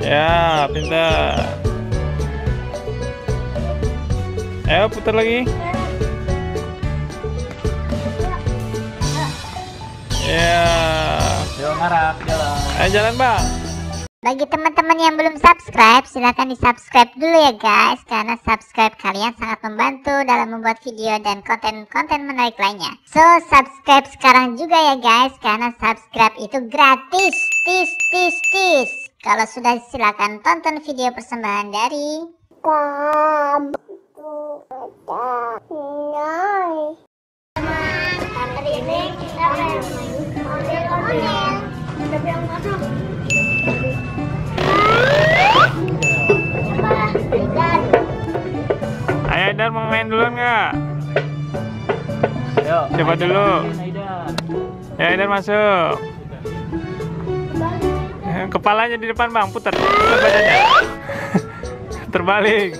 Ya, pintar. Ayo putar lagi. Ya. Yo ngarap jalan. Ayo jalan bang. Bagi teman-teman yang belum subscribe, silahkan di subscribe dulu ya guys, karena subscribe kalian sangat membantu dalam membuat video dan konten-konten menarik lainnya. So subscribe sekarang juga ya guys, karena subscribe itu gratis. Tis. Kalau sudah, silahkan tonton video persembahan dari hari ini kita main ondel-ondel. Tapi yang masuk Ayo Aidan, mau main duluan nggak? Yo. Coba dulu. Aidan. Ya Aidan masuk. Kepalanya di depan bang, putar badannya. Terbalik.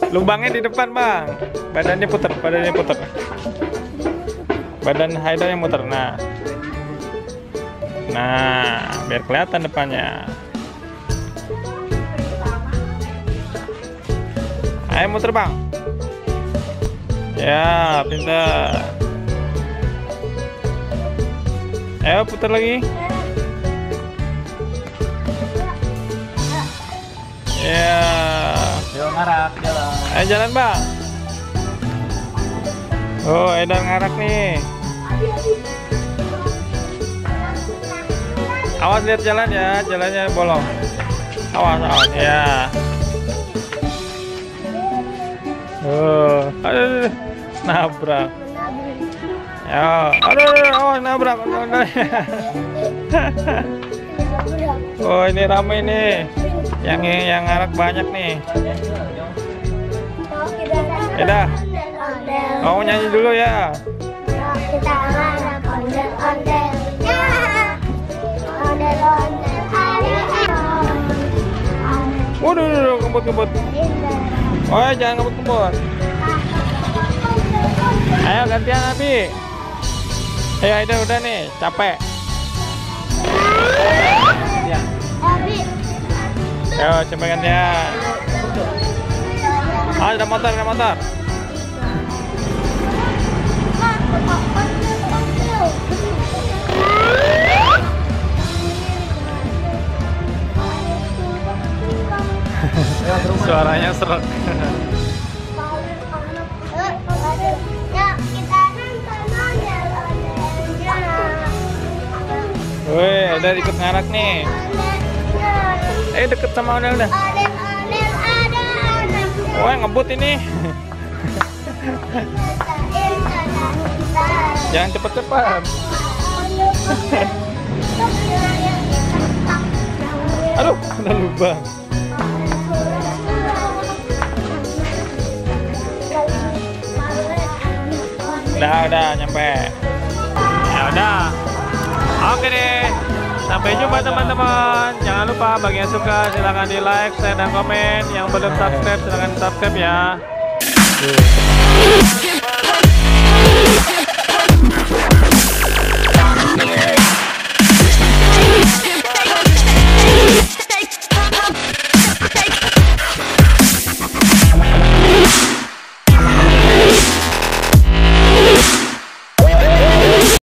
Lubangnya di depan bang, badannya putar. Badan Aidan yang muter. Nah, biar kelihatan depannya. Ayo muter bang. Ya, pintar. Ayo putar lagi. Ya. Yo ngarap jalan. Ayo jalan bang. Oh, Aidan ngarak nih. Awas lihat jalan ya, jalannya bolong. Awas ya. Aduh, nabrak. Ya, aduh, nabrak. Oh, ini ramai nih. Yang ngarak banyak nih. Ya dah. Kamu nyanyi dulu ya. kita ngarak ondel-ondel. Ondel-ondel Waduh, kebut. Oh, jangan kebut. Ayo gantian Abi. Ayo Aidan udah nih, capek. Ayo coba gantian. Ah, ada motor. Suaranya serak. Woi, udah ikut ngarak nih. Deket sama Ondel dah. Wah, ngebut ini. Jangan cepet-cepet. Aduh, ada lubang. Udah nyampe. Ya udah. Oke deh. Sampai jumpa teman-teman. Jangan lupa bagi yang suka silahkan di like, share dan komen. Yang belum subscribe silahkan subscribe ya.